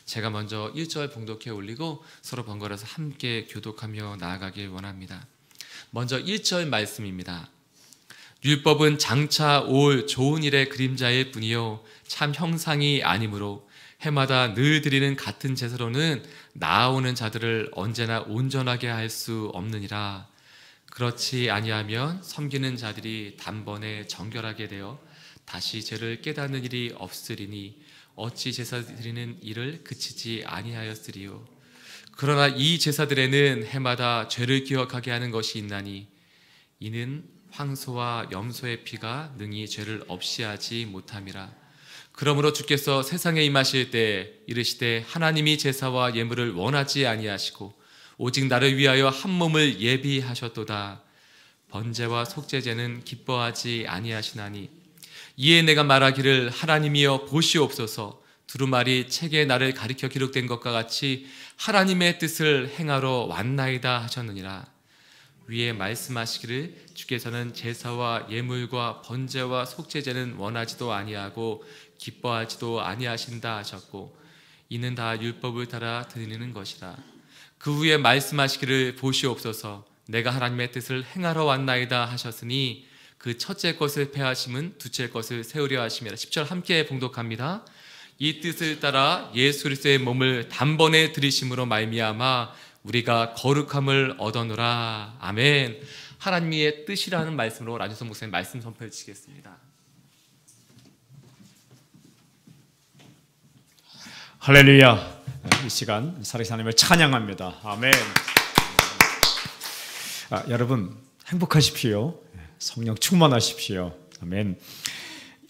제가 먼저 1절 봉독해 올리고 서로 번갈아서 함께 교독하며 나아가길 원합니다. 먼저 1절 말씀입니다. 율법은 장차 올 좋은 일의 그림자일 뿐이요 참 형상이 아니므로 해마다 늘 드리는 같은 제사로는 나아오는 자들을 언제나 온전하게 할 수 없느니라. 그렇지 아니하면 섬기는 자들이 단번에 정결하게 되어 다시 죄를 깨닫는 일이 없으리니 어찌 제사 드리는 일을 그치지 아니하였으리요. 그러나 이 제사들에는 해마다 죄를 기억하게 하는 것이 있나니 이는 황소와 염소의 피가 능히 죄를 없이 하지 못함이라. 그러므로 주께서 세상에 임하실 때 이르시되 하나님이 제사와 예물을 원하지 아니하시고 오직 나를 위하여 한 몸을 예비하셨도다. 번제와 속죄제는 기뻐하지 아니하시나니 이에 내가 말하기를 하나님이여 보시옵소서. 두루마리 책에 나를 가리켜 기록된 것과 같이 하나님의 뜻을 행하러 왔나이다 하셨느니라. 위에 말씀하시기를 주께서는 제사와 예물과 번제와 속죄제는 원하지도 아니하고 기뻐하지도 아니하신다 하셨고 이는 다 율법을 따라 드리는 것이라. 그 후에 말씀하시기를 보시옵소서. 내가 하나님의 뜻을 행하러 왔나이다 하셨으니 그 첫째 것을 폐하심은 둘째 것을 세우려 하심이라. 10절 함께 봉독합니다. 이 뜻을 따라 예수 그리스도의 몸을 단번에 들이심으로 말미암아 우리가 거룩함을 얻어노라. 아멘. 하나님의 뜻이라는 말씀으로 라준선 목사님 말씀 선포해 주시겠습니다. 할렐루야. 이 시간 살아계신 하나님을 찬양합니다. 아멘. 여러분 행복하십시오. 성령 충만하십시오. 아멘.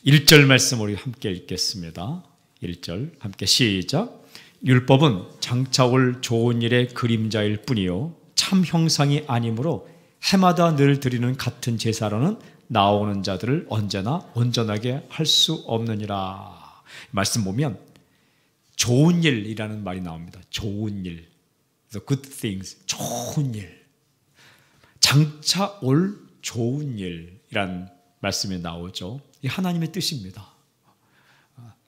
1절 말씀 우리 함께 읽겠습니다. 1절 함께 시작. 율법은 장차 올 좋은 일의 그림자일 뿐이요 참 형상이 아니므로 해마다 늘 드리는 같은 제사로는 나오는 자들을 언제나 온전하게 할 수 없느니라. 말씀 보면 좋은 일이라는 말이 나옵니다. 좋은 일, the good things, 좋은 일, 장차 올 좋은 일이란 말씀이 나오죠. 이 하나님의 뜻입니다.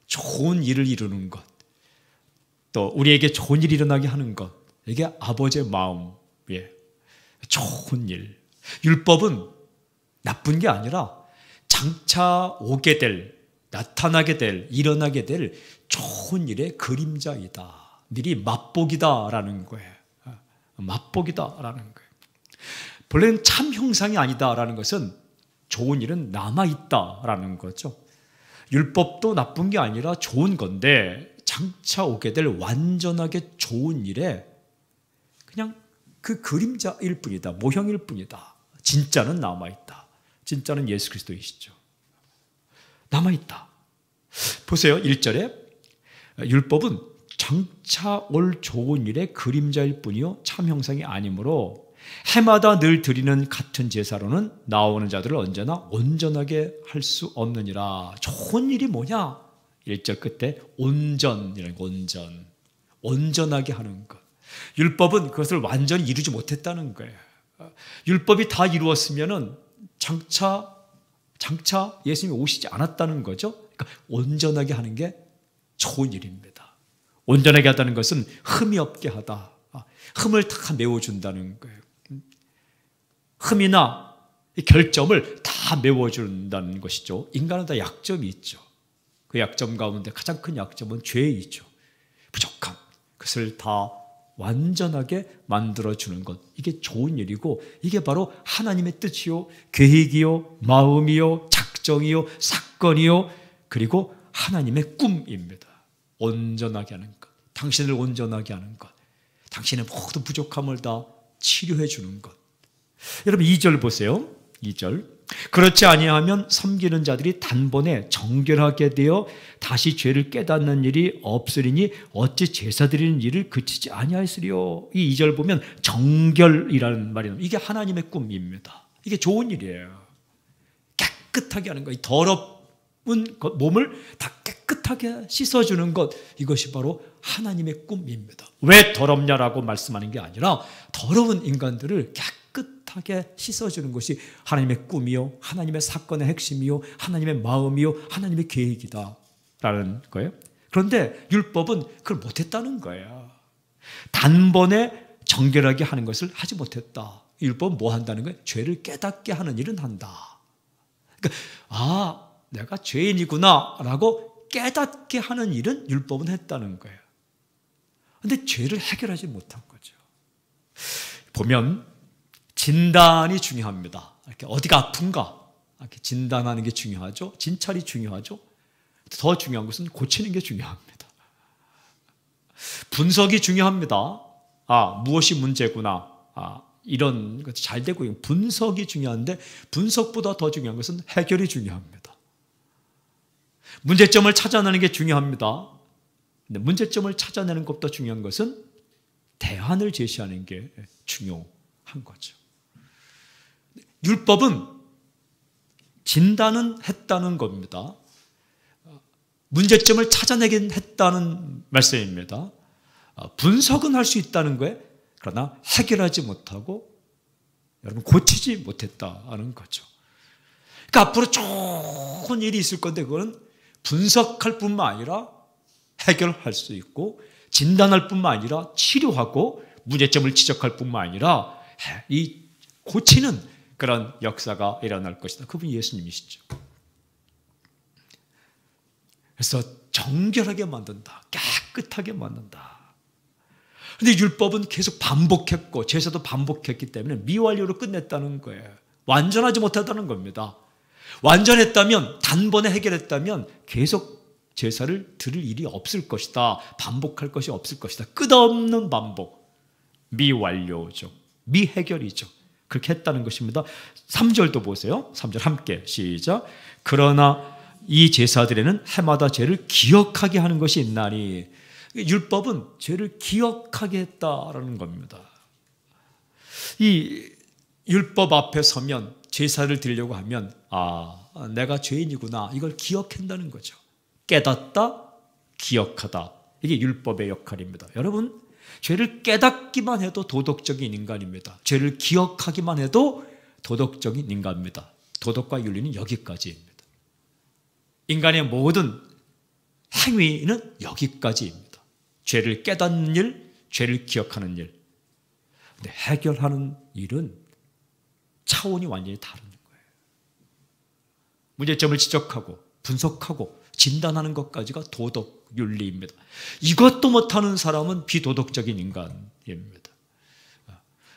좋은 일을 이루는 것, 또 우리에게 좋은 일이 일어나게 하는 것, 이게 아버지의 마음이에요. 좋은 일. 율법은 나쁜 게 아니라 장차 오게 될, 나타나게 될, 일어나게 될 좋은 일의 그림자이다. 미리 맛보기다라는 거예요. 맛보기다라는 거예요. 본래는 참 형상이 아니다라는 것은 좋은 일은 남아있다라는 거죠. 율법도 나쁜 게 아니라 좋은 건데 장차 오게 될 완전하게 좋은 일에 그냥 그 그림자일 뿐이다. 모형일 뿐이다. 진짜는 남아있다. 진짜는 예수 그리스도이시죠. 남아있다. 보세요. 1절에 율법은 장차 올 좋은 일의 그림자일 뿐이요 참 형상이 아니므로 해마다 늘 드리는 같은 제사로는 나오는 자들을 언제나 온전하게 할 수 없느니라. 좋은 일이 뭐냐? 1절 끝에 온전이라는 거, 온전하게 하는 것. 율법은 그것을 완전히 이루지 못했다는 거예요. 율법이 다 이루었으면은 장차 예수님이 오시지 않았다는 거죠. 그러니까 온전하게 하는 게 좋은 일입니다. 온전하게 하다는 것은 흠이 없게 하다. 흠을 다 메워준다는 거예요. 흠이나 결점을 다 메워준다는 것이죠. 인간은 다 약점이 있죠. 그 약점 가운데 가장 큰 약점은 죄이죠. 부족함. 그것을 다 완전하게 만들어주는 것. 이게 좋은 일이고 이게 바로 하나님의 뜻이요, 계획이요, 마음이요, 작정이요, 사건이요, 그리고 하나님의 꿈입니다. 온전하게 하는 것. 당신을 온전하게 하는 것. 당신의 모든 부족함을 다 치료해 주는 것. 여러분 2절 보세요. 2절. 그렇지 아니하면 섬기는 자들이 단번에 정결하게 되어 다시 죄를 깨닫는 일이 없으리니 어찌 제사 드리는 일을 그치지 아니하였으리요. 이 2절 보면 정결이라는 말이 나옵니다. 이게 하나님의 꿈입니다. 이게 좋은 일이에요. 깨끗하게 하는 것. 이 더러운 몸을 다 깨끗하게 씻어주는 것. 이것이 바로 하나님의 꿈입니다. 왜 더럽냐라고 말씀하는 게 아니라 더러운 인간들을 깨끗하게 씻어주는 것이 하나님의 꿈이요, 하나님의 사건의 핵심이요, 하나님의 마음이요, 하나님의 계획이다 라는 거예요. 그런데 율법은 그걸 못했다는 거예요. 단번에 정결하게 하는 것을 하지 못했다. 율법은 뭐 한다는 거예요? 죄를 깨닫게 하는 일은 한다. 그러니까 내가 죄인이구나 라고 깨닫게 하는 일은 율법은 했다는 거예요. 그런데 죄를 해결하지 못한 거죠. 보면 진단이 중요합니다. 이렇게 어디가 아픈가 이렇게 진단하는 게 중요하죠. 진찰이 중요하죠. 더 중요한 것은 고치는 게 중요합니다. 분석이 중요합니다. 무엇이 문제구나. 이런 것이 잘 되고 있는 분석이 중요한데 분석보다 더 중요한 것은 해결이 중요합니다. 문제점을 찾아내는 게 중요합니다. 근데 문제점을 찾아내는 것보다 중요한 것은 대안을 제시하는 게 중요한 거죠. 율법은 진단은 했다는 겁니다. 문제점을 찾아내긴 했다는 말씀입니다. 분석은 할 수 있다는 거예요. 그러나 해결하지 못하고 여러분 고치지 못했다는 거죠. 그러니까 앞으로 좋은 일이 있을 건데 그거는 분석할 뿐만 아니라 해결할 수 있고 진단할 뿐만 아니라 치료하고 문제점을 지적할 뿐만 아니라 이 고치는 그런 역사가 일어날 것이다. 그분이 예수님이시죠. 그래서 정결하게 만든다. 깨끗하게 만든다. 그런데 율법은 계속 반복했고 제사도 반복했기 때문에 미완료로 끝냈다는 거예요. 완전하지 못하다는 겁니다. 완전했다면 단번에 해결했다면 계속 제사를 드릴 일이 없을 것이다. 반복할 것이 없을 것이다. 끝없는 반복. 미완료죠. 미해결이죠. 그렇게 했다는 것입니다. 3절도 보세요. 3절 함께 시작. 그러나 이 제사들에는 해마다 죄를 기억하게 하는 것이 있나니 율법은 죄를 기억하게 했다라는 겁니다. 이 율법 앞에 서면 제사를 드리려고 하면 내가 죄인이구나 이걸 기억한다는 거죠. 깨닫다, 기억하다. 이게 율법의 역할입니다. 여러분 죄를 깨닫기만 해도 도덕적인 인간입니다. 죄를 기억하기만 해도 도덕적인 인간입니다. 도덕과 윤리는 여기까지입니다. 인간의 모든 행위는 여기까지입니다. 죄를 깨닫는 일, 죄를 기억하는 일. 근데 해결하는 일은 차원이 완전히 다른 거예요. 문제점을 지적하고 분석하고 진단하는 것까지가 도덕, 윤리입니다. 이것도 못하는 사람은 비도덕적인 인간입니다.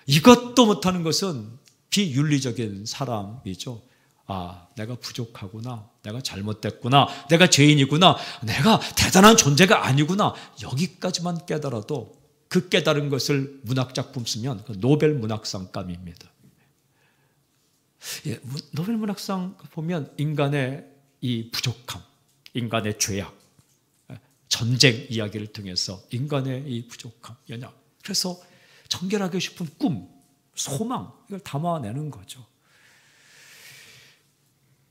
이것도 못하는 것은 비윤리적인 사람이죠. 내가 부족하구나. 내가 잘못됐구나. 내가 죄인이구나. 내가 대단한 존재가 아니구나. 여기까지만 깨달아도 그 깨달은 것을 문학작품 쓰면 노벨 문학상감입니다. 노벨 문학상 보면 인간의 이 부족함, 인간의 죄악, 전쟁 이야기를 통해서 인간의 이 부족함, 연약. 그래서 정결하게 싶은 꿈, 소망 이걸 담아내는 거죠.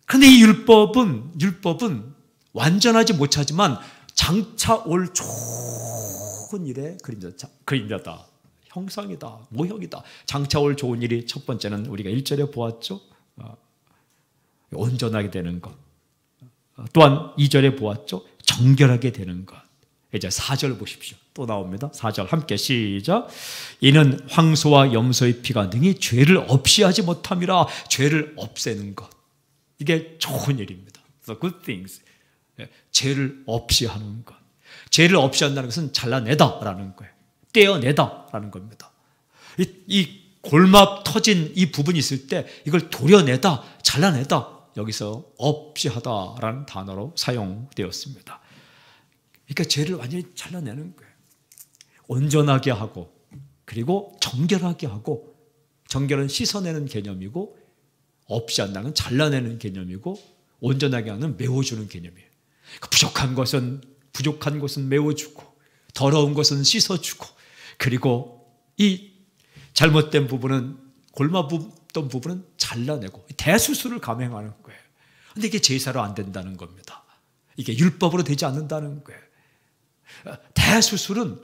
그런데 이 율법은 완전하지 못하지만 장차 올 좋은 일의 그림자다. 형상이다. 모형이다. 장차 올 좋은 일이 첫 번째는 우리가 1절에 보았죠. 온전하게 되는 것. 또한 2절에 보았죠. 정결하게 되는 것. 이제 4절 보십시오. 또 나옵니다. 4절 함께 시작. 이는 황소와 염소의 피가 능히 죄를 없이 하지 못함이라. 죄를 없애는 것. 이게 좋은 일입니다. The good things. 죄를 없이 하는 것. 죄를 없이 한다는 것은 잘라내다라는 거예요. 떼어내다라는 겁니다. 이 골막 터진 이 부분이 있을 때 이걸 도려내다, 잘라내다. 여기서 없이 하다라는 단어로 사용되었습니다. 그러니까 죄를 완전히 잘라내는 거예요. 온전하게 하고 그리고 정결하게 하고, 정결은 씻어내는 개념이고 없이 한다는 잘라내는 개념이고 온전하게 하는 메워주는 개념이에요. 부족한 것은 메워주고 더러운 것은 씻어주고 그리고 이 잘못된 부분은 골마붙던 부분은 잘라내고 대수술을 감행하는 거예요. 그런데 이게 제사로 안 된다는 겁니다. 이게 율법으로 되지 않는다는 거예요. 대수술은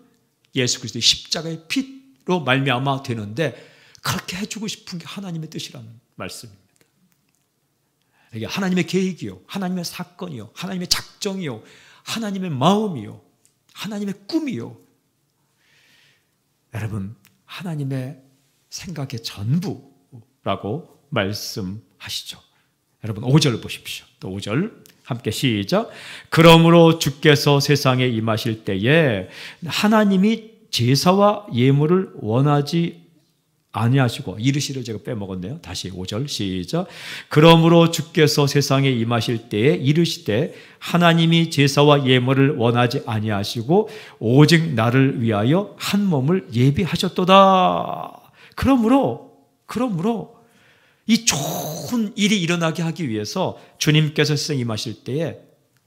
예수 그리스도의 십자가의 피로 말미암아 되는데 그렇게 해주고 싶은 게 하나님의 뜻이라는 말씀입니다. 이게 하나님의 계획이요, 하나님의 사건이요, 하나님의 작정이요, 하나님의 마음이요, 하나님의 꿈이요. 여러분, 하나님의 생각의 전부라고 말씀하시죠. 여러분 5절 보십시오. 또 5절 함께 시작. 그러므로 주께서 세상에 임하실 때에 하나님이 제사와 예물을 원하지 아니하시고, 이르시를 제가 빼먹었네요. 다시 5절 시작. 그러므로 주께서 세상에 임하실 때에 이르시되 하나님이 제사와 예물을 원하지 아니하시고 오직 나를 위하여 한 몸을 예비하셨도다. 그러므로 이 좋은 일이 일어나게 하기 위해서 주님께서 세상에 임하실 때에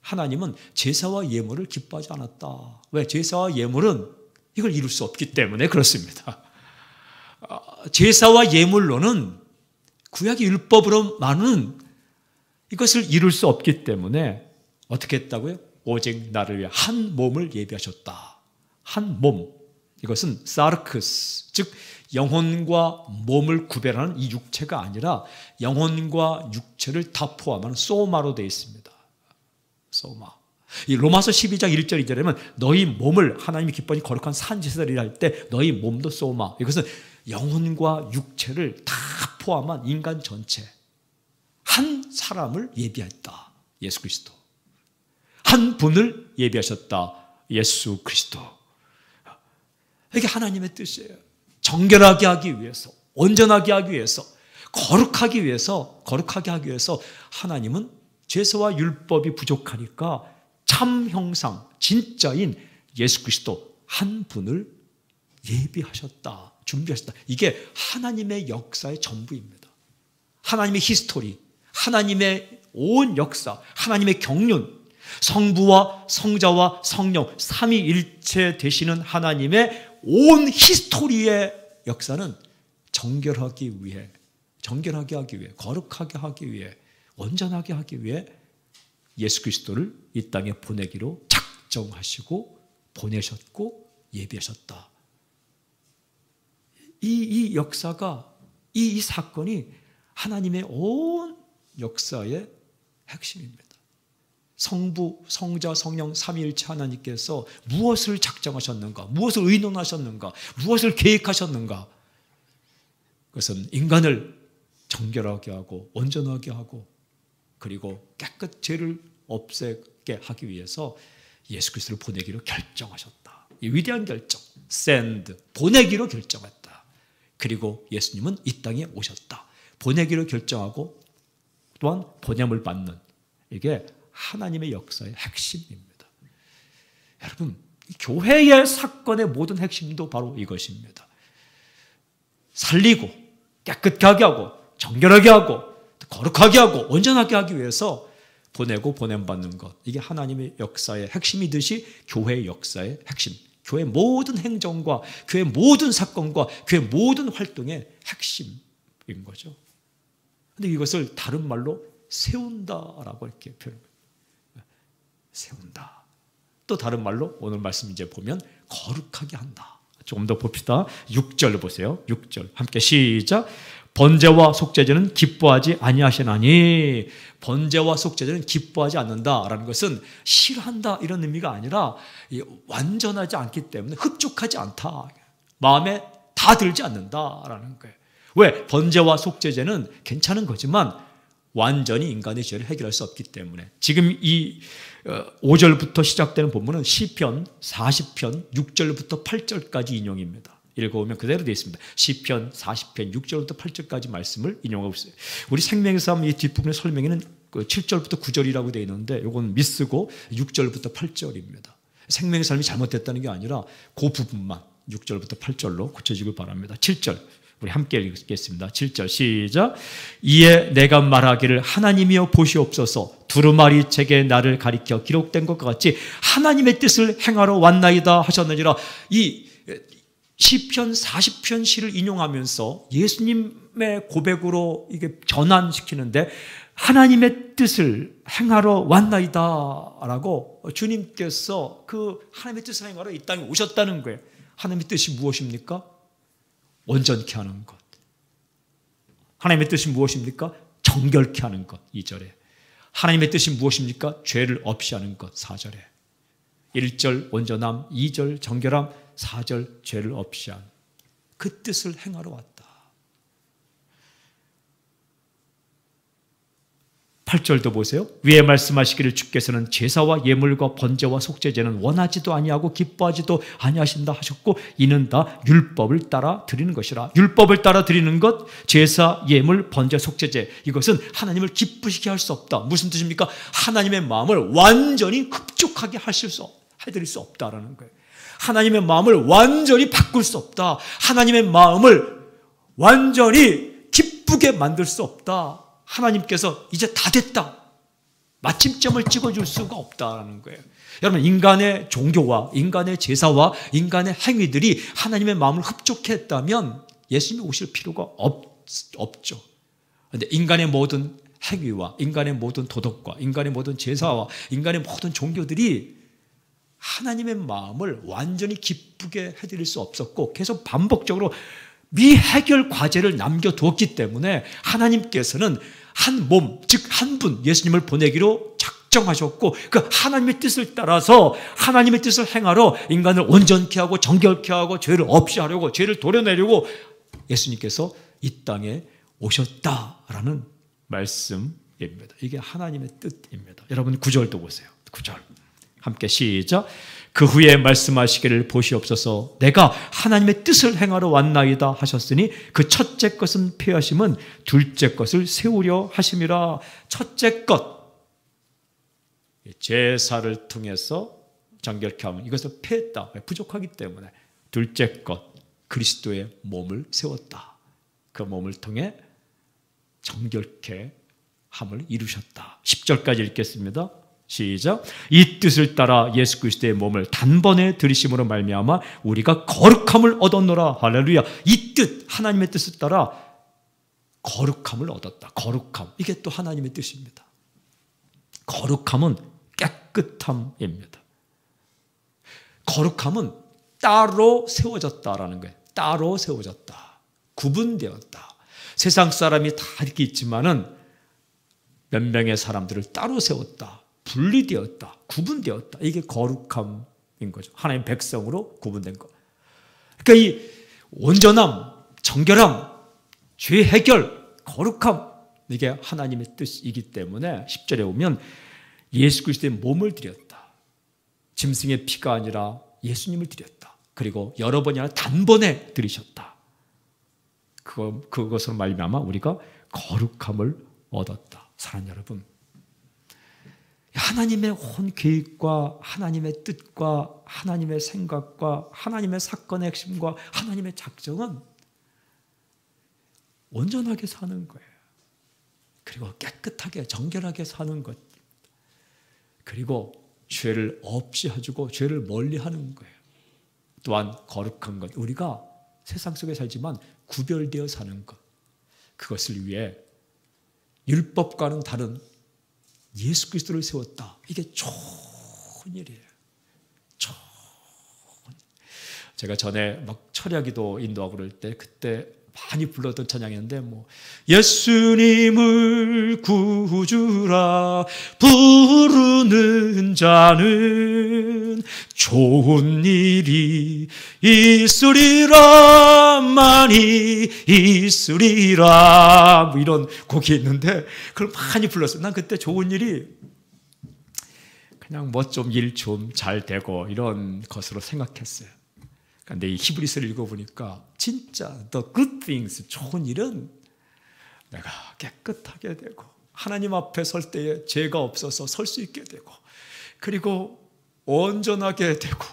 하나님은 제사와 예물을 기뻐하지 않았다. 왜? 제사와 예물은 이걸 이룰 수 없기 때문에 그렇습니다. 제사와 예물로는, 구약의 율법으로만은 이것을 이룰 수 없기 때문에 어떻게 했다고요? 오직 나를 위해 한 몸을 예비하셨다. 한 몸. 이것은 사르크스, 즉 영혼과 몸을 구별하는 이 육체가 아니라 영혼과 육체를 다 포함하는 소마로 되어 있습니다. 소마. 이 로마서 12장 1절 2절에는 너희 몸을 하나님이 기뻐하시는 거룩한 산제사들이라 할 때 너희 몸도 소마. 이것은 영혼과 육체를 다 포함한 인간 전체, 한 사람을 예비했다. 예수 그리스도. 한 분을 예비하셨다. 예수 그리스도. 이게 하나님의 뜻이에요. 정결하게 하기 위해서, 온전하게 하기 위해서, 거룩하게 하기 위해서 하나님은 제사와 율법이 부족하니까 참 형상, 진짜인 예수 그리스도 한 분을 예비하셨다, 준비하셨다. 이게 하나님의 역사의 전부입니다. 하나님의 히스토리, 하나님의 온 역사, 하나님의 경륜, 성부와 성자와 성령 삼위일체 되시는 하나님의 온 히스토리의 역사는 정결하게 하기 위해, 거룩하게 하기 위해, 온전하게 하기 위해 예수 그리스도를 이 땅에 보내기로 작정하시고 보내셨고 예비하셨다. 이 역사가, 이 사건이 하나님의 온 역사의 핵심입니다. 성부, 성자, 성령 삼위일체 하나님께서 무엇을 작정하셨는가, 무엇을 의논하셨는가, 무엇을 계획하셨는가. 그것은 인간을 정결하게 하고 온전하게 하고 그리고 깨끗 죄를 없애게 하기 위해서 예수 그리스도를 보내기로 결정하셨다. 이 위대한 결정, send, 보내기로 결정했다. 그리고 예수님은 이 땅에 오셨다. 보내기로 결정하고 또한 보냄을 받는, 이게 하나님의 역사의 핵심입니다. 여러분, 교회의 사건의 모든 핵심도 바로 이것입니다. 살리고 깨끗하게 하고 정결하게 하고 거룩하게 하고 온전하게 하기 위해서 보내고 보냄받는 것, 이게 하나님의 역사의 핵심이듯이 교회의 역사의 핵심, 교회의 모든 행정과 교회의 모든 사건과 교회의 모든 활동의 핵심인 거죠. 그런데 이것을 다른 말로 세운다라고 이렇게 표현합니다. 세운다. 또 다른 말로 오늘 말씀 이제 보면 거룩하게 한다. 조금 더 봅시다. 6절 보세요. 6절 함께 시작. 번제와 속죄제는 기뻐하지 아니하시나니. 번제와 속죄제는 기뻐하지 않는다라는 것은 싫어한다 이런 의미가 아니라 완전하지 않기 때문에 흡족하지 않다, 마음에 다 들지 않는다라는 거예요. 왜? 번제와 속죄제는 괜찮은 거지만 완전히 인간의 죄를 해결할 수 없기 때문에. 지금 이 5절부터 시작되는 본문은 시편 40편 6절부터 8절까지 인용입니다. 읽어보면 그대로 되어 있습니다. 시편 40편 6절부터 8절까지 말씀을 인용하고 있어요. 우리 생명의 삶 이 뒷부분의 설명에는 7절부터 9절이라고 되어 있는데 이건 미쓰고 6절부터 8절입니다. 생명의 삶이 잘못됐다는 게 아니라 그 부분만 6절부터 8절로 고쳐지길 바랍니다. 7절 우리 함께 읽겠습니다. 7절 시작. 이에 내가 말하기를 하나님이여 보시옵소서, 두루마리 책에 나를 가리켜 기록된 것과 같이 하나님의 뜻을 행하러 왔나이다 하셨느니라. 이 시편 40편 시를 인용하면서 예수님의 고백으로 이게 전환시키는데 하나님의 뜻을 행하러 왔나이다 라고 주님께서 그 하나님의 뜻을 행하러 이 땅에 오셨다는 거예요. 하나님의 뜻이 무엇입니까? 온전케 하는 것. 하나님의 뜻이 무엇입니까? 정결케 하는 것. 2절에. 하나님의 뜻이 무엇입니까? 죄를 없이 하는 것. 4절에. 1절 온전함, 2절 정결함, 4절 죄를 없이 한 그 뜻을 행하러 왔다. 8절도 보세요. 위에 말씀하시기를 주께서는 제사와 예물과 번제와 속죄제는 원하지도 아니하고 기뻐하지도 아니하신다 하셨고 이는 다 율법을 따라 드리는 것이라. 율법을 따라 드리는 것, 제사, 예물, 번제, 속죄제, 이것은 하나님을 기쁘시게 할 수 없다. 무슨 뜻입니까? 하나님의 마음을 완전히 흡족하게 해드릴 수 없다라는 거예요. 하나님의 마음을 완전히 바꿀 수 없다. 하나님의 마음을 완전히 기쁘게 만들 수 없다. 하나님께서 이제 다 됐다, 마침점을 찍어줄 수가 없다는 거예요. 여러분, 인간의 종교와 인간의 제사와 인간의 행위들이 하나님의 마음을 흡족해 했다면 예수님이 오실 필요가 없죠. 그런데 인간의 모든 행위와 인간의 모든 도덕과 인간의 모든 제사와 인간의 모든 종교들이 하나님의 마음을 완전히 기쁘게 해드릴 수 없었고 계속 반복적으로 미해결 과제를 남겨두었기 때문에 하나님께서는 한 몸, 즉 한 분 예수님을 보내기로 작정하셨고 그 하나님의 뜻을 따라서 하나님의 뜻을 행하러 인간을 온전케 하고 정결케 하고 죄를 없이 하려고, 죄를 도려내려고 예수님께서 이 땅에 오셨다라는 말씀입니다. 이게 하나님의 뜻입니다. 여러분 9절도 보세요. 9절 함께 시작. 그 후에 말씀하시기를 보시옵소서. 내가 하나님의 뜻을 행하러 왔나이다 하셨으니 그 첫째 것은 폐하심은 둘째 것을 세우려 하심이라. 첫째 것, 제사를 통해서 정결케 하면 이것을 폐했다, 부족하기 때문에. 둘째 것, 그리스도의 몸을 세웠다. 그 몸을 통해 정결케 함을 이루셨다. 10절까지 읽겠습니다. 시작. 이 뜻을 따라 예수 그리스도의 몸을 단번에 들이심으로 말미암아 우리가 거룩함을 얻었노라. 할렐루야. 이 뜻, 하나님의 뜻을 따라 거룩함을 얻었다. 거룩함, 이게 또 하나님의 뜻입니다. 거룩함은 깨끗함입니다. 거룩함은 따로 세워졌다라는 거예요. 따로 세워졌다, 구분되었다. 세상 사람이 다 이렇게 있지만은 몇 명의 사람들을 따로 세웠다, 분리되었다, 구분되었다. 이게 거룩함인 거죠. 하나님 백성으로 구분된 것. 그러니까 이 온전함, 정결함, 죄 해결, 거룩함, 이게 하나님의 뜻이기 때문에 10절에 보면 예수 그리스도의 몸을 드렸다. 짐승의 피가 아니라 예수님을 드렸다. 그리고 여러 번이 아니라 단번에 드리셨다. 그것으로 말미암아 우리가 거룩함을 얻었다. 사랑하는 여러분, 하나님의 온 계획과 하나님의 뜻과 하나님의 생각과 하나님의 사건의 핵심과 하나님의 작정은 온전하게 사는 거예요. 그리고 깨끗하게 정결하게 사는 것, 그리고 죄를 없이 해주고 죄를 멀리하는 거예요. 또한 거룩한 것, 우리가 세상 속에 살지만 구별되어 사는 것, 그것을 위해 율법과는 다른 예수 그리스도를 세웠다. 이게 좋은 일이에요. 좋은. 제가 전에 막 철야기도 인도하고 그럴 때 그때 많이 불렀던 찬양이었는데 예수님을 구주라 부르는 자는 좋은 일이 있으리라, 많이 있으리라, 이런 곡이 있는데 그걸 많이 불렀어요. 난 그때 좋은 일이 그냥 좀 일 좀 잘 되고 이런 것으로 생각했어요. 근데 이 히브리서를 읽어보니까 진짜 the good things, 좋은 일은 내가 깨끗하게 되고 하나님 앞에 설 때에 죄가 없어서 설 수 있게 되고, 그리고 온전하게 되고,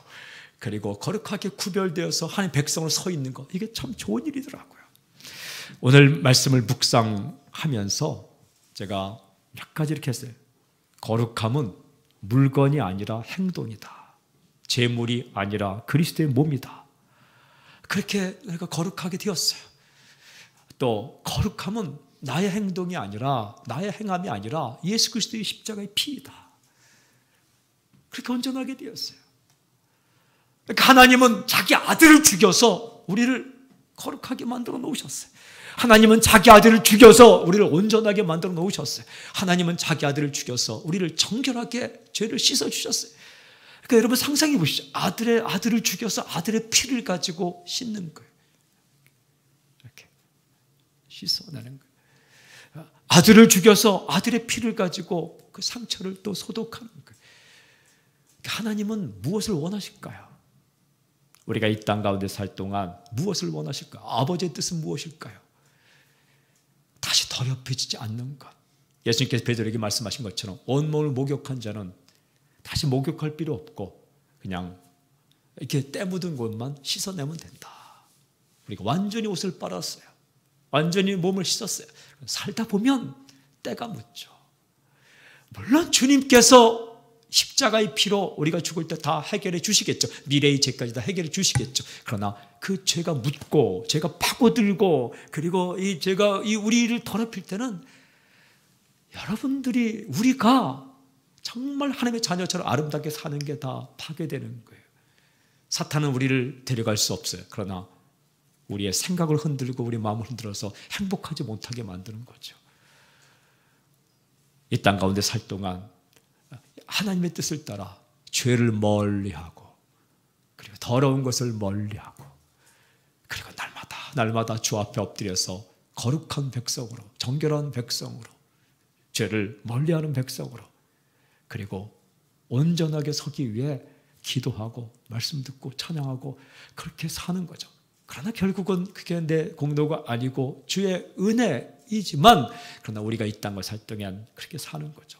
그리고 거룩하게 구별되어서 하나님 백성으로 서 있는 것, 이게 참 좋은 일이더라고요. 오늘 말씀을 묵상하면서 제가 몇 가지 이렇게 했어요. 거룩함은 물건이 아니라 행동이다. 재물이 아니라 그리스도의 몸이다. 그렇게 내가 거룩하게 되었어요. 또 거룩함은 나의 행동이 아니라, 나의 행함이 아니라 예수 그리스도의 십자가의 피이다. 그렇게 온전하게 되었어요. 그러니까 하나님은 자기 아들을 죽여서 우리를 거룩하게 만들어 놓으셨어요. 하나님은 자기 아들을 죽여서 우리를 온전하게 만들어 놓으셨어요. 하나님은 자기 아들을 죽여서 우리를 정결하게 죄를 씻어주셨어요. 그러니까 여러분 상상해 보시죠. 아들을 죽여서 아들의 피를 가지고 씻는 거예요. 이렇게 씻어내는 거예요. 아들을 죽여서 아들의 피를 가지고 그 상처를 또 소독하는 거예요. 하나님은 무엇을 원하실까요? 우리가 이 땅 가운데 살 동안 무엇을 원하실까요? 아버지의 뜻은 무엇일까요? 다시 더럽혀지지 않는 것. 예수님께서 베드로에게 말씀하신 것처럼 온몸을 목욕한 자는 다시 목욕할 필요 없고 그냥 이렇게 때 묻은 곳만 씻어내면 된다. 우리가 완전히 옷을 빨았어요. 완전히 몸을 씻었어요. 살다 보면 때가 묻죠. 물론 주님께서 십자가의 피로 우리가 죽을 때 다 해결해 주시겠죠. 미래의 죄까지 다 해결해 주시겠죠. 그러나 그 죄가 묻고 죄가 파고들고 그리고 이 죄가 우리를 더럽힐 때는 여러분들이 우리가 정말 하나님의 자녀처럼 아름답게 사는 게 다 파괴되는 거예요. 사탄은 우리를 데려갈 수 없어요. 그러나 우리의 생각을 흔들고 우리 마음을 흔들어서 행복하지 못하게 만드는 거죠. 이 땅 가운데 살 동안 하나님의 뜻을 따라 죄를 멀리하고 그리고 더러운 것을 멀리하고 그리고 날마다 주 앞에 엎드려서 거룩한 백성으로 정결한 백성으로 죄를 멀리하는 백성으로 그리고 온전하게 서기 위해 기도하고 말씀 듣고 찬양하고 그렇게 사는 거죠. 그러나 결국은 그게 내 공로가 아니고 주의 은혜이지만 그러나 우리가 이 땅을 살 동안 그렇게 사는 거죠.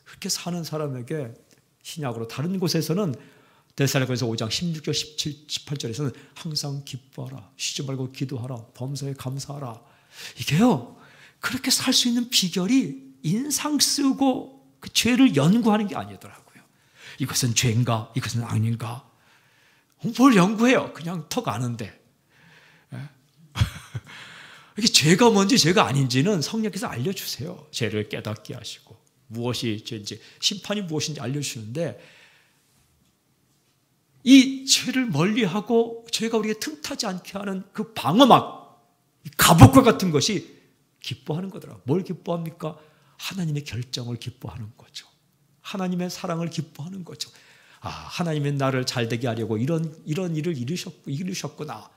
그렇게 사는 사람에게 신약으로 다른 곳에서는 데살로니가서 5장 16절 17, 18절에서는 항상 기뻐하라, 쉬지 말고 기도하라, 범사에 감사하라. 이게요, 그렇게 살 수 있는 비결이 인상 쓰고 그 죄를 연구하는 게 아니더라고요. 이것은 죄인가? 이것은 아닌가? 뭘 연구해요? 그냥 턱 아는데. 이게 죄가 뭔지 죄가 아닌지는 성령께서 알려주세요. 죄를 깨닫게 하시고 무엇이 죄인지 심판이 무엇인지 알려주시는데 이 죄를 멀리하고 죄가 우리에게 틈타지 않게 하는 그 방어막, 갑옷과 같은 것이 기뻐하는 거더라고요. 뭘 기뻐합니까? 하나님의 결정을 기뻐하는 거죠. 하나님의 사랑을 기뻐하는 거죠. 하나님의 나를 잘되게 하려고 이런 일을 이루셨구나.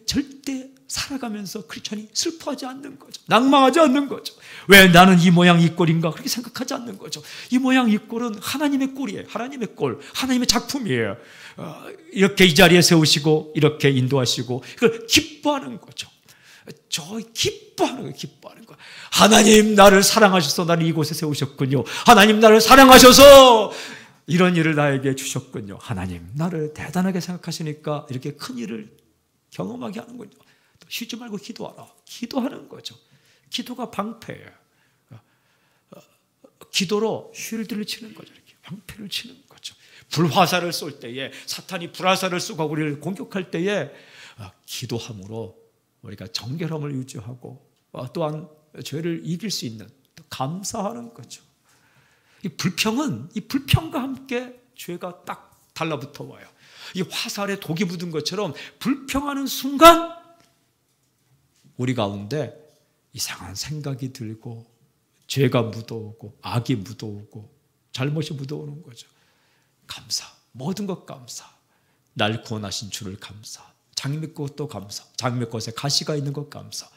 절대 살아가면서 크리스천이 슬퍼하지 않는 거죠. 낭망하지 않는 거죠. 왜 나는 이 모양 이 꼴인가 그렇게 생각하지 않는 거죠. 이 모양 이 꼴은 하나님의 꼴이에요. 하나님의 꼴, 하나님의 작품이에요. 이렇게 이 자리에 세우시고 이렇게 인도하시고 그걸 기뻐하는 거죠. 기뻐하는 거예요. 기뻐하는 거예요. 하나님 나를 사랑하셔서 나를 이곳에 세우셨군요. 하나님 나를 사랑하셔서 이런 일을 나에게 주셨군요. 하나님 나를 대단하게 생각하시니까 이렇게 큰 일을 경험하게 하는군요. 또 쉬지 말고 기도하라. 기도하는 거죠. 기도가 방패예요. 기도로 쉴드를 치는 거죠. 이렇게 방패를 치는 거죠. 불화살을 쏠 때에 사탄이 불화살을 쏘고 우리를 공격할 때에 기도함으로 우리가 정결함을 유지하고 또한 죄를 이길 수 있는 또 감사하는 거죠. 이 불평과 함께 죄가 딱 달라붙어 와요. 이 화살에 독이 묻은 것처럼 불평하는 순간 우리 가운데 이상한 생각이 들고 죄가 묻어오고 악이 묻어오고 잘못이 묻어오는 거죠. 감사, 모든 것 감사. 날 구원하신 주를 감사. 장미꽃도 감사. 장미꽃에 가시가 있는 것 감사.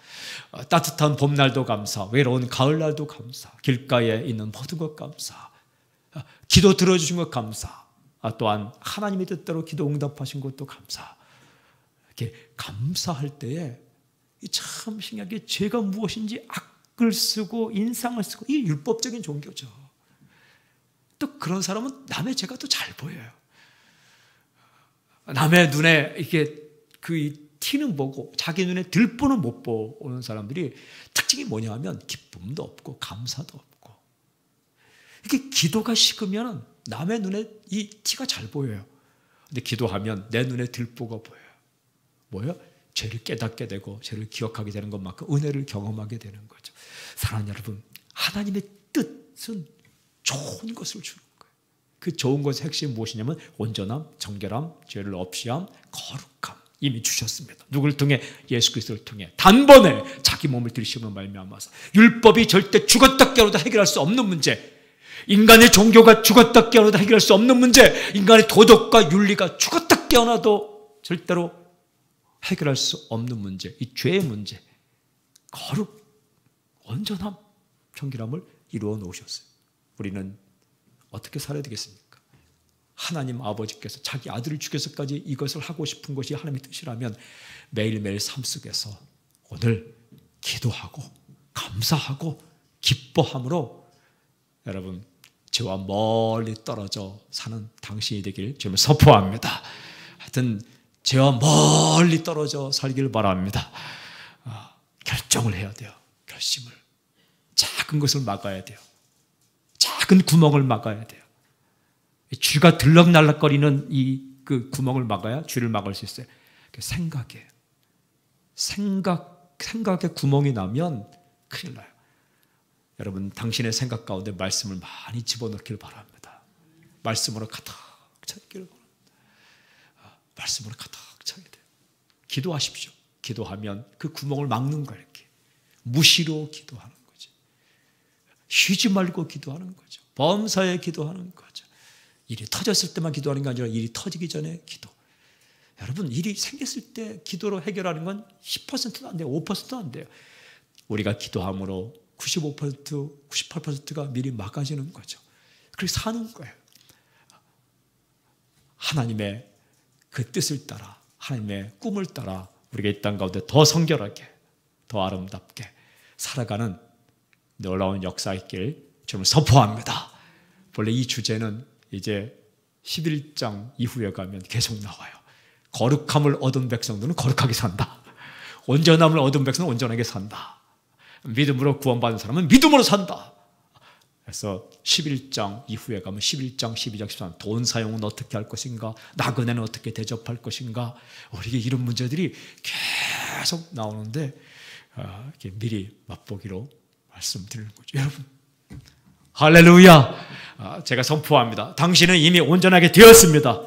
따뜻한 봄날도 감사. 외로운 가을날도 감사. 길가에 있는 모든 것 감사. 기도 들어주신 것 감사. 또한 하나님의 뜻대로 기도 응답하신 것도 감사. 이렇게 감사할 때에 참 신기하게 죄가 무엇인지 악을 쓰고 인상을 쓰고 이 율법적인 종교죠. 또 그런 사람은 남의 죄가 또 잘 보여요. 남의 눈에 이게 그 티는 보고 자기 눈에 들보는 못 보는 사람들이 특징이 뭐냐 하면 기쁨도 없고 감사도 없고 이렇게 기도가 식으면 남의 눈에 이 티가 잘 보여요. 근데 기도하면 내 눈에 들보가 보여요. 뭐예요? 죄를 깨닫게 되고 죄를 기억하게 되는 것만큼 은혜를 경험하게 되는 거죠. 사랑하는 여러분, 하나님의 뜻은 좋은 것을 주는 거예요. 그 좋은 것의 핵심이 무엇이냐면 온전함, 정결함, 죄를 없이함, 거룩함 이미 주셨습니다. 누구를 통해? 예수 그리스도를 통해 단번에 자기 몸을 들이심으로 말미암아서 율법이 절대 죽었다 깨어나도 해결할 수 없는 문제, 인간의 종교가 죽었다 깨어나도 해결할 수 없는 문제, 인간의 도덕과 윤리가 죽었다 깨어나도 절대로 해결할 수 없는 문제, 이 죄의 문제, 거룩, 온전함, 정결함을 이루어 놓으셨어요. 우리는 어떻게 살아야 되겠습니까? 하나님 아버지께서 자기 아들을 죽여서까지 이것을 하고 싶은 것이 하나님의 뜻이라면 매일매일 삶 속에서 오늘 기도하고 감사하고 기뻐함으로 여러분 죄와 멀리 떨어져 사는 당신이 되길 주님을 선포합니다. 하여튼 죄와 멀리 떨어져 살기를 바랍니다. 결정을 해야 돼요. 결심을. 작은 것을 막아야 돼요. 작은 구멍을 막아야 돼요. 쥐가 들럭날럭거리는 그 구멍을 막아야 쥐를 막을 수 있어요. 생각에 구멍이 나면 큰일 나요. 여러분 당신의 생각 가운데 말씀을 많이 집어넣기를 바랍니다. 말씀으로 가득 차기를 바랍니다. 말씀으로 가득 차야 돼요. 기도하십시오. 기도하면 그 구멍을 막는 거예요. 이렇게 무시로 기도하는 거죠. 쉬지 말고 기도하는 거죠. 범사에 기도하는 거죠. 일이 터졌을 때만 기도하는 게 아니라 일이 터지기 전에 기도. 여러분 일이 생겼을 때 기도로 해결하는 건 10%도 안 돼요. 5%도 안 돼요. 우리가 기도함으로 95%, 98%가 미리 막아지는 거죠. 그렇게 사는 거예요. 하나님의 그 뜻을 따라, 하나님의 꿈을 따라 우리가 이 땅 가운데 더 성결하게, 더 아름답게 살아가는 놀라운 역사 있길 저는 선포합니다. 원래 이 주제는 이제 11장 이후에 가면 계속 나와요. 거룩함을 얻은 백성들은 거룩하게 산다. 온전함을 얻은 백성은 온전하게 산다. 믿음으로 구원받은 사람은 믿음으로 산다. 그래서 11장 이후에 가면 11장, 12장, 13장 돈 사용은 어떻게 할 것인가, 나그네는 어떻게 대접할 것인가, 우리에게 이런 문제들이 계속 나오는데 이렇게 미리 맛보기로 말씀드리는 거죠. 여러분 할렐루야. 제가 선포합니다. 당신은 이미 온전하게 되었습니다.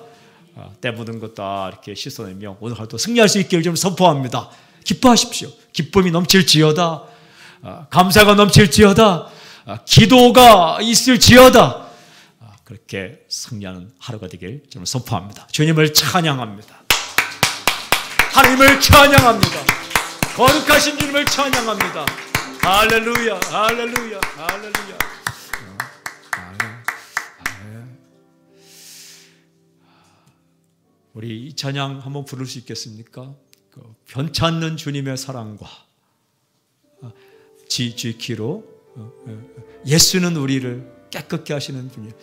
때 묻은 것 다 이렇게 씻어내며 오늘 하루도 승리할 수 있기를 좀 선포합니다. 기뻐하십시오. 기쁨이 넘칠지어다. 감사가 넘칠지어다. 기도가 있을지어다. 그렇게 승리하는 하루가 되길 저는 선포합니다. 주님을 찬양합니다. 하나님을 찬양합니다. 거룩하신 주님을 찬양합니다. 할렐루야, 할렐루야, 할렐루야. 우리 이 찬양 한번 부를 수 있겠습니까? 변찮는 주님의 사랑과 지키로 예수는 우리를 깨끗게 하시는 분이에요.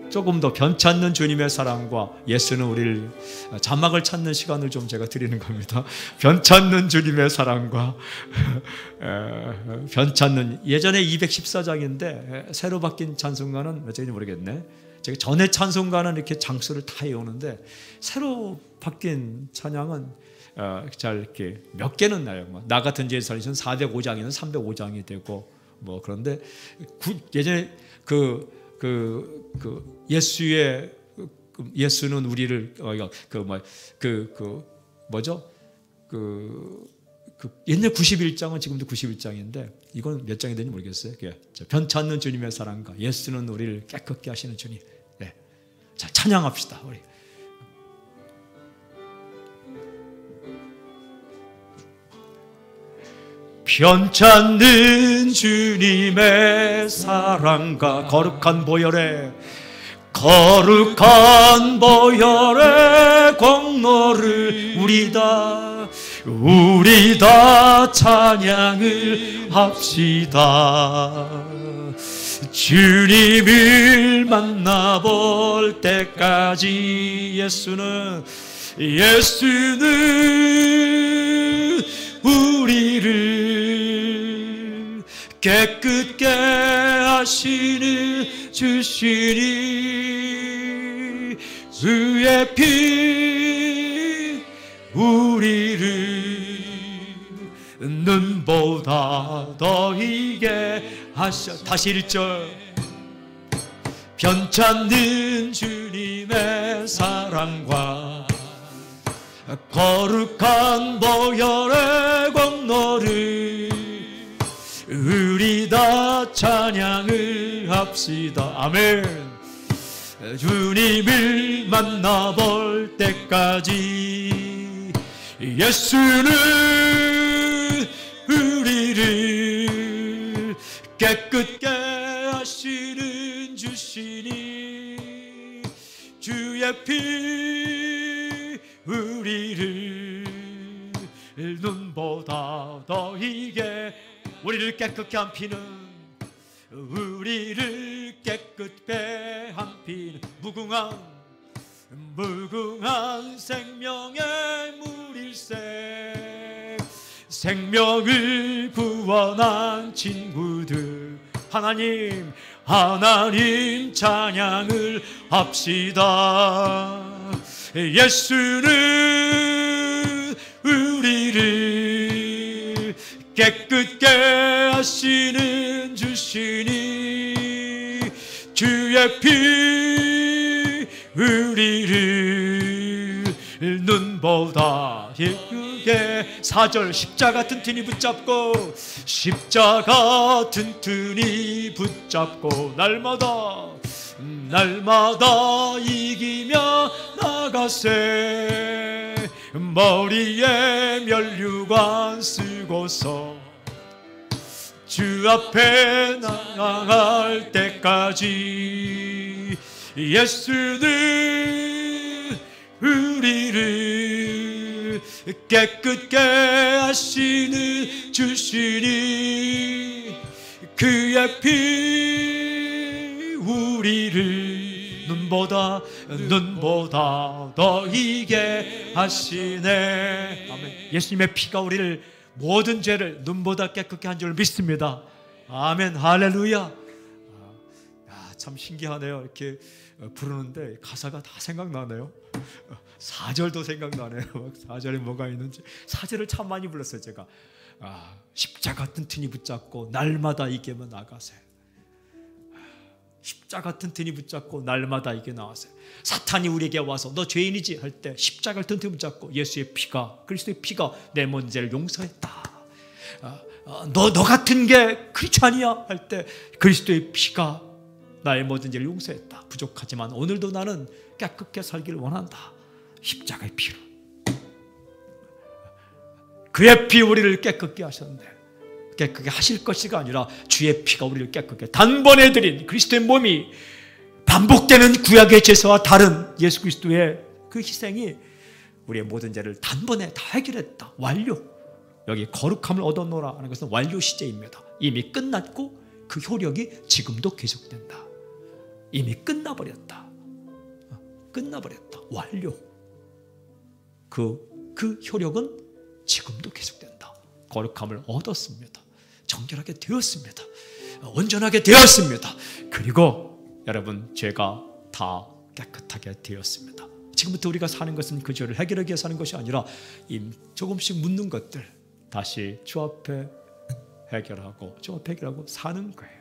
조금 더 변찮는 주님의 사랑과 예수는 우리를, 자막을 찾는 시간을 좀 제가 드리는 겁니다. 변찮는 주님의 사랑과 변찮는, 예전에 214장인데 새로 바뀐 찬송가는 몇 장인지 모르겠네. 제가 전에 찬송가는 이렇게 장수를 다 외우는데 새로 바뀐 찬양은 잘 이렇게 몇 개는 나요. 나 같은 죄 살리신 405장에는 305장이 되고 뭐 그런데 예전에 예수의 예수는 우리를 옛날 91장은 지금도 91장인데 이건 몇 장이 되는지 모르겠어요. 변찮는 주님의 사랑과 예수는 우리를 깨끗게 하시는 주님. 네. 자, 찬양합시다. 우리. 변찮는 주님의 사랑과 거룩한 보혈의 공로를 우리 다 찬양을 합시다. 주님을 만나볼 때까지 예수는 우리를 깨끗게 하시는 주시니 그의 피 우리를 눈보다 더 희게 하셔. 다시 1절. 변찮는 주님의 사랑과 거룩한 보혈의 공로를 우리 다 찬양을 합시다. 아멘. 주님을 만나볼 때까지 예수는 우리를 깨끗게 하시는 주시니 주의 피 우리를 눈보다 더 희게 우리를 깨끗게 한 피는 우리를 깨끗게 한 피는 무궁한 생명의 물일세. 생명을 구원한 친구들 하나님 찬양을 합시다. 예수는 우리를 깨끗게 하시는 주시니 주의 피 우리를 눈보다 예쁘게 4절 십자가 튼튼히 붙잡고 날마다 이기며 나가세. 머리에 면류관 쓰고서 주 앞에 나갈 때까지 예수는 우리를 깨끗게 하시는 주시니 그의 피 우리를 눈보다 더 희게 하시네. 아멘. 예수님의 피가 우리를 모든 죄를 눈보다 깨끗게 한 줄 믿습니다. 아멘. 할렐루야. 참 신기하네요. 이렇게 부르는데 가사가 다 생각나네요. 4절도 생각나네요. 4절에 뭐가 있는지. 4절을 참 많이 불렀어요. 제가 십자가 튼튼히 붙잡고 날마다 이기며 나가세. 십자가 튼튼히 붙잡고 날마다 이겨 나가세. 사탄이 우리에게 와서 너 죄인이지 할 때 십자가를 튼튼히 붙잡고 예수의 피가, 그리스도의 피가 내 모든 죄를 용서했다. 너 같은 게 크리스찬이야 할 때 그리스도의 피가 나의 모든 죄를 용서했다. 부족하지만 오늘도 나는 깨끗게 살기를 원한다. 십자가의 피로. 그의 피 우리를 깨끗게 하셨는데 깨끗게 하실 것이가 아니라 주의 피가 우리를 깨끗게 단번에 드린 그리스도의 몸이 반복되는 구약의 제사와 다른 예수 그리스도의 그 희생이 우리의 모든 죄를 단번에 다 해결했다. 완료. 여기 거룩함을 얻어놓으라 하는 것은 완료 시제입니다. 이미 끝났고 그 효력이 지금도 계속된다. 이미 끝나버렸다. 완료. 그 효력은 지금도 계속된다. 거룩함을 얻었습니다. 정결하게 되었습니다. 온전하게 되었습니다. 그리고 여러분 죄가 다 깨끗하게 되었습니다. 지금부터 우리가 사는 것은 그 죄를 해결하기 위해 사는 것이 아니라 조금씩 묻는 것들 다시 주 앞에 해결하고 사는 거예요.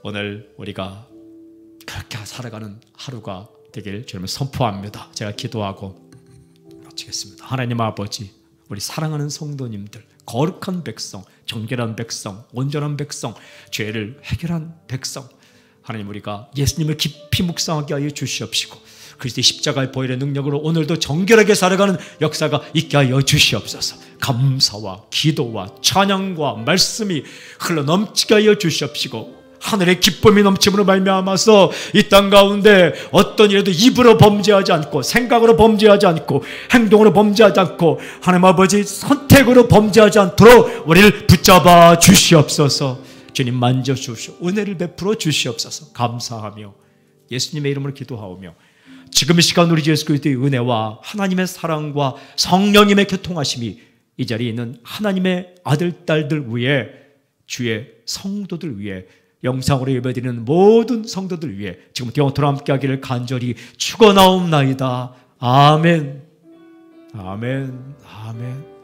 오늘 우리가 그렇게 살아가는 하루가 되길 주님을 선포합니다. 제가 기도하고 마치겠습니다. 하나님 아버지, 우리 사랑하는 성도님들, 거룩한 백성, 정결한 백성, 온전한 백성, 죄를 해결한 백성, 하나님 우리가 예수님을 깊이 묵상하게 하여 주시옵시고 그리스도의 십자가의 보혈의 능력으로 오늘도 정결하게 살아가는 역사가 있게 하여 주시옵소서. 감사와 기도와 찬양과 말씀이 흘러넘치게 하여 주시옵시고 하늘의 기쁨이 넘침으로 말미암아서 이 땅 가운데 어떤 일에도 입으로 범죄하지 않고 생각으로 범죄하지 않고 행동으로 범죄하지 않고 하나님 아버지 선택으로 범죄하지 않도록 우리를 붙잡아 주시옵소서. 주님 만져주시오. 은혜를 베풀어 주시옵소서. 감사하며 예수님의 이름으로 기도하오며 지금 이 시간 우리 예수 그리스도의 은혜와 하나님의 사랑과 성령님의 교통하심이 이 자리에 있는 하나님의 아들 딸들 위에, 주의 성도들 위에, 영상으로 예배드리는 모든 성도들 위해 지금부터 영원토록 함께하기를 간절히 축원하옵나이다. 아멘. 아멘. 아멘.